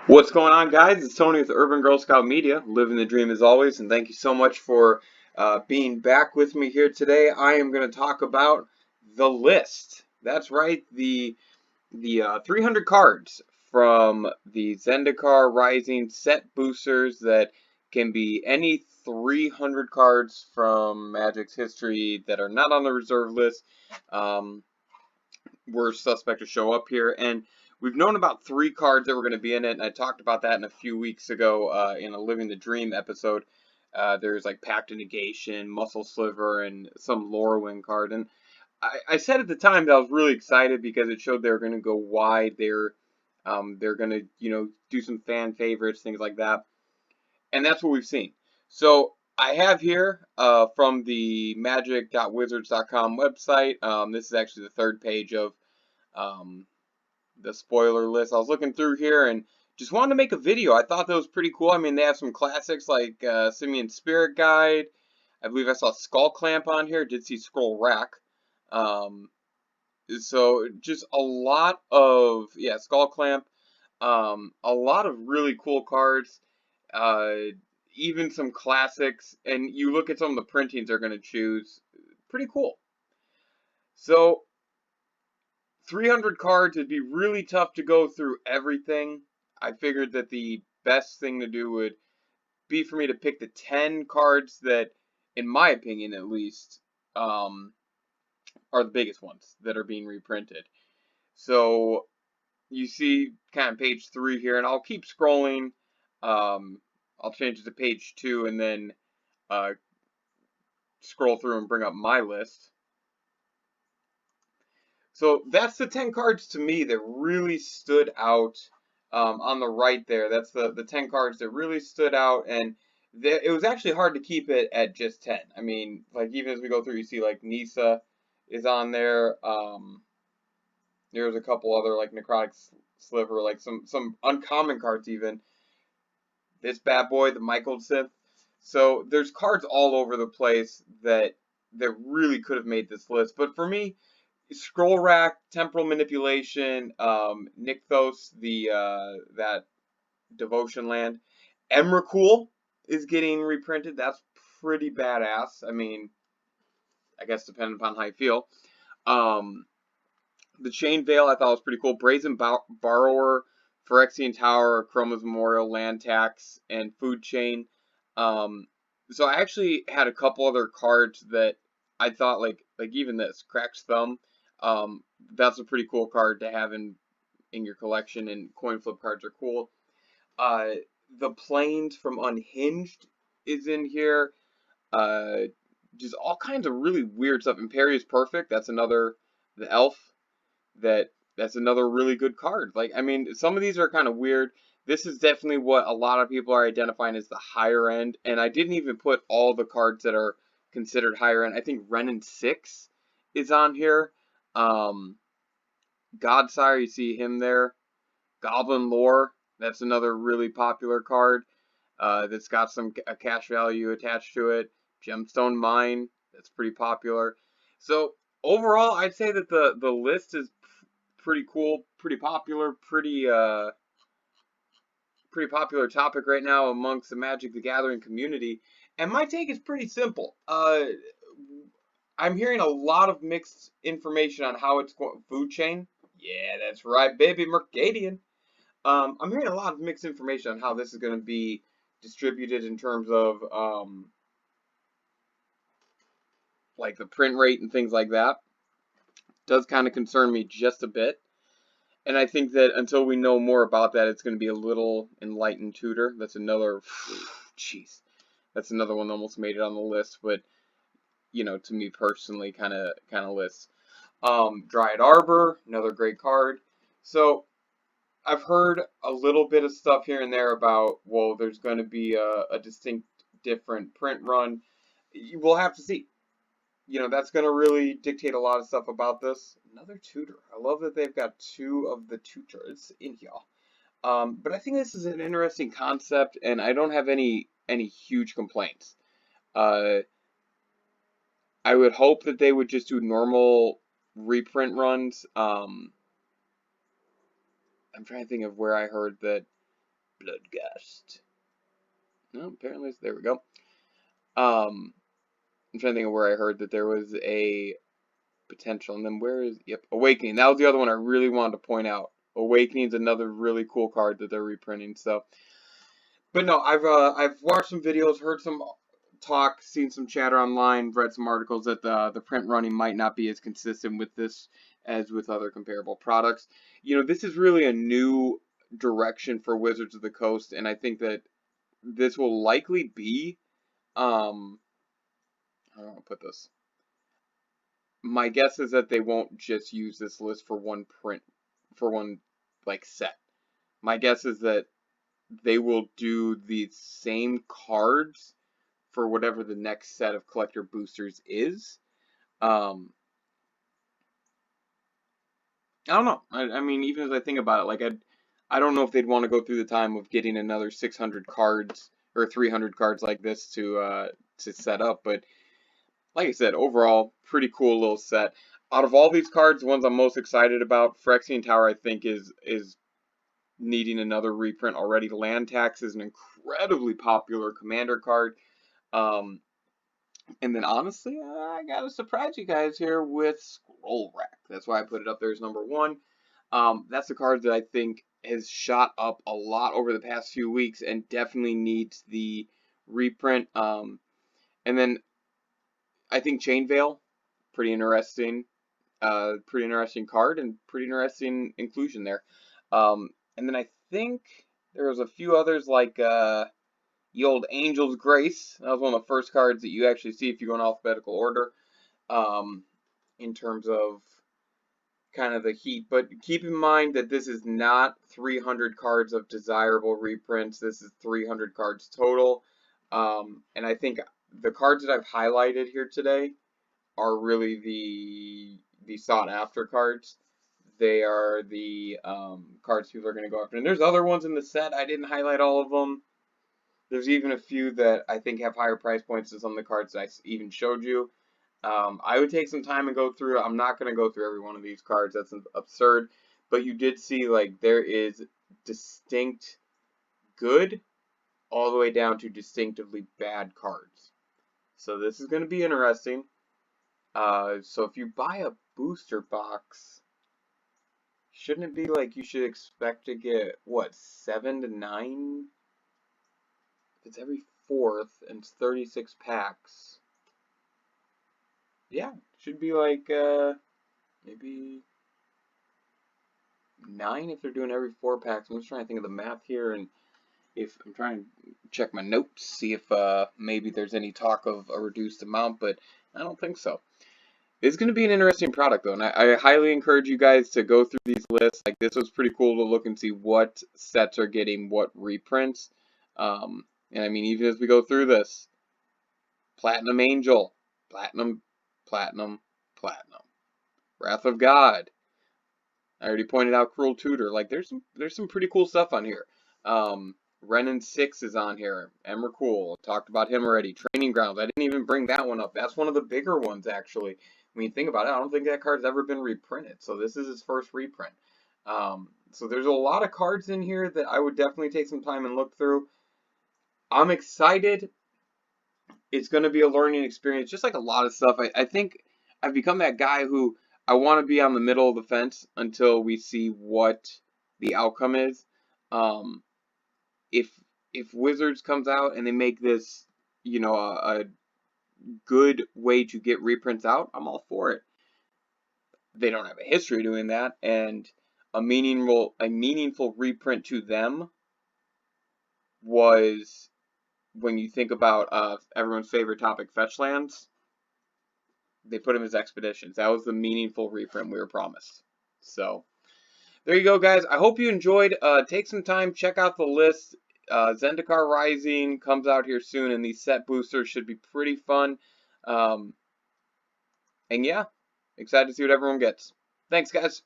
What's going on, guys? It's Tony with Urban Girl Scout Media, living the dream as always, and thank you so much for being back with me here today. I am going to talk about the list. That's right, the 300 cards from the Zendikar Rising set boosters that can be any 300 cards from Magic's history that are not on the reserve list. Were suspect to show up here, and we've known about 3 cards that were going to be in it, and I talked about that in a few weeks ago in a Living the Dream episode. There's like Pact of Negation, Muscle Sliver, and some Lorwyn card, and I said at the time that I was really excited because it showed they were going to go wide. They're going to do some fan favorites, things like that, and that's what we've seen. So I have here from the magic.wizards.com website. This is actually the third page of um, the spoiler list. I was looking through here and just wanted to make a video. I thought that was pretty cool. I mean, they have some classics like Simeon's Spirit Guide. I believe I saw Skull Clamp on here. Did see Scroll Rack. Um, so just a lot of Skull Clamp. A lot of really cool cards. Uh, Even some classics. And you look at some of the printings they're going to choose. Pretty cool. So 300 cards, it'd be really tough to go through everything. I figured that the best thing to do would be for me to pick the 10 cards that, in my opinion at least, are the biggest ones that are being reprinted. So you see kind of page 3 here, and I'll keep scrolling. I'll change it to page 2 and then scroll through and bring up my list. So that's the 10 cards to me that really stood out on the right there. That's the 10 cards that really stood out, and it was actually hard to keep it at just 10. I mean, like even as we go through, you see like Nisa is on there. There's a couple other like Necrotic Sliver, like some uncommon cards even. This bad boy, the Michael Sith. So there's cards all over the place that really could have made this list, but for me, Scroll Rack, Temporal Manipulation, Nykthos, that Devotion Land. Emrakul is getting reprinted. That's pretty badass. I mean, I guess depending upon how you feel. The Chain Veil I thought was pretty cool. Brazen Borrower, Phyrexian Tower, Chroma's Memorial, Land Tax, and Food Chain. So I actually had a couple other cards that I thought like even this Crack's Thumb. That's a pretty cool card to have in your collection, and coin flip cards are cool. The Plains from Unhinged is in here. Just all kinds of really weird stuff. Imperious Perfect, that's another, the elf, that's another really good card. Like, I mean, some of these are kind of weird. This is definitely what a lot of people are identifying as the higher end, and I didn't even put all the cards that are considered higher end. I think Renin 6 is on here. Godsire, you see him there. Goblin Lore, that's another really popular card that's got some cash value attached to it. Gemstone Mine, that's pretty popular. So overall, I'd say that the list is pretty cool, pretty popular, pretty popular topic right now amongst the Magic the Gathering community. And my take is pretty simple. I'm hearing a lot of mixed information on how it's going. Food chain? Yeah, that's right, baby, Mercadian. I'm hearing a lot of mixed information on how this is going to be distributed in terms of like the print rate and things like that. Does kind of concern me just a bit. And I think that until we know more about that, it's going to be a little enlightened tutor. That's another, jeez, that's another one that almost made it on the list, but to me personally, kind of lists. Dryad Arbor, another great card. So I've heard a little bit of stuff here and there about, well, there's going to be a distinct different print run. We'll have to see. That's going to really dictate a lot of stuff about this. Another tutor. I love that they've got 2 of the tutors in here. But I think this is an interesting concept, and I don't have any huge complaints. I would hope that they would just do normal reprint runs. I'm trying to think of where I heard that Bloodgast. No, apparently there we go. I'm trying to think of where I heard that there was a potential, and then where is Awakening. That was the other one I really wanted to point out. Awakening is another really cool card that they're reprinting. So, but no, I've watched some videos, heard some talk, seen some chatter online, read some articles that the print running might not be as consistent with this as with other comparable products. This is really a new direction for Wizards of the Coast, and I think that this will likely be I don't want to put this. My guess is that they won't just use this list for one print, for one like set. My guess is that they will do the same cards for whatever the next set of collector boosters is. Um, I don't know. I mean, even as I think about it, like I don't know if they'd want to go through the time of getting another 600 cards or 300 cards like this to set up. But like I said, overall, pretty cool little set. Out of all these cards, the ones I'm most excited about, Phyrexian Tower, I think is needing another reprint already. Land Tax is an incredibly popular commander card. Um, and then honestly, I gotta surprise you guys here with Scroll Rack. That's why I put it up there as number one. That's a card that I think has shot up a lot over the past few weeks and definitely needs the reprint. And then I think Chain Veil, pretty interesting. Pretty interesting card and pretty interesting inclusion there. And then I think there was a few others like the old Angel's Grace. That was one of the first cards that you actually see if you go in alphabetical order. In terms of kind of the heat, but keep in mind that this is not 300 cards of desirable reprints. This is 300 cards total. And I think the cards that I've highlighted here today are really the sought after cards. They are the cards people are going to go after. And there's other ones in the set. I didn't highlight all of them. There's even a few that I think have higher price points than some of the cards that I even showed you. I would take some time and go through. I'm not going to go through every one of these cards. That's absurd. But you did see like there is distinct good all the way down to distinctively bad cards. So this is going to be interesting. So if you buy a booster box, shouldn't it be like you should expect to get, what, 7 to 9? If it's every fourth and it's 36 packs. Yeah, should be like, maybe 9 if they're doing every 4 packs. I'm just trying to think of the math here, and if I'm trying to check my notes, see if maybe there's any talk of a reduced amount, but I don't think so. It's going to be an interesting product, though, and I highly encourage you guys to go through these lists. Like, this was pretty cool to look and see what sets are getting what reprints. And I mean, even as we go through this, Platinum Angel, Platinum, Platinum, Platinum, Wrath of God. I already pointed out Cruel Tutor. Like, there's some pretty cool stuff on here. Renin 6 is on here. Emrakul, talked about him already. Training Grounds, I didn't even bring that one up. That's one of the bigger ones, actually. When you think about it, I don't think that card's ever been reprinted. So this is his first reprint. So there's a lot of cards in here that I would definitely take some time and look through. I'm excited. It's going to be a learning experience, just like a lot of stuff. I think I've become that guy who I want to be on the middle of the fence until we see what the outcome is. If Wizards comes out and they make this, a good way to get reprints out, I'm all for it. They don't have a history doing that, and a meaningful reprint to them was, when you think about everyone's favorite topic, fetch lands. They put them as expeditions. That was the meaningful reprint we were promised. So there you go, guys. I hope you enjoyed. Take some time, check out the list. Zendikar Rising comes out here soon, and these set boosters should be pretty fun. And yeah, excited to see what everyone gets. Thanks, guys.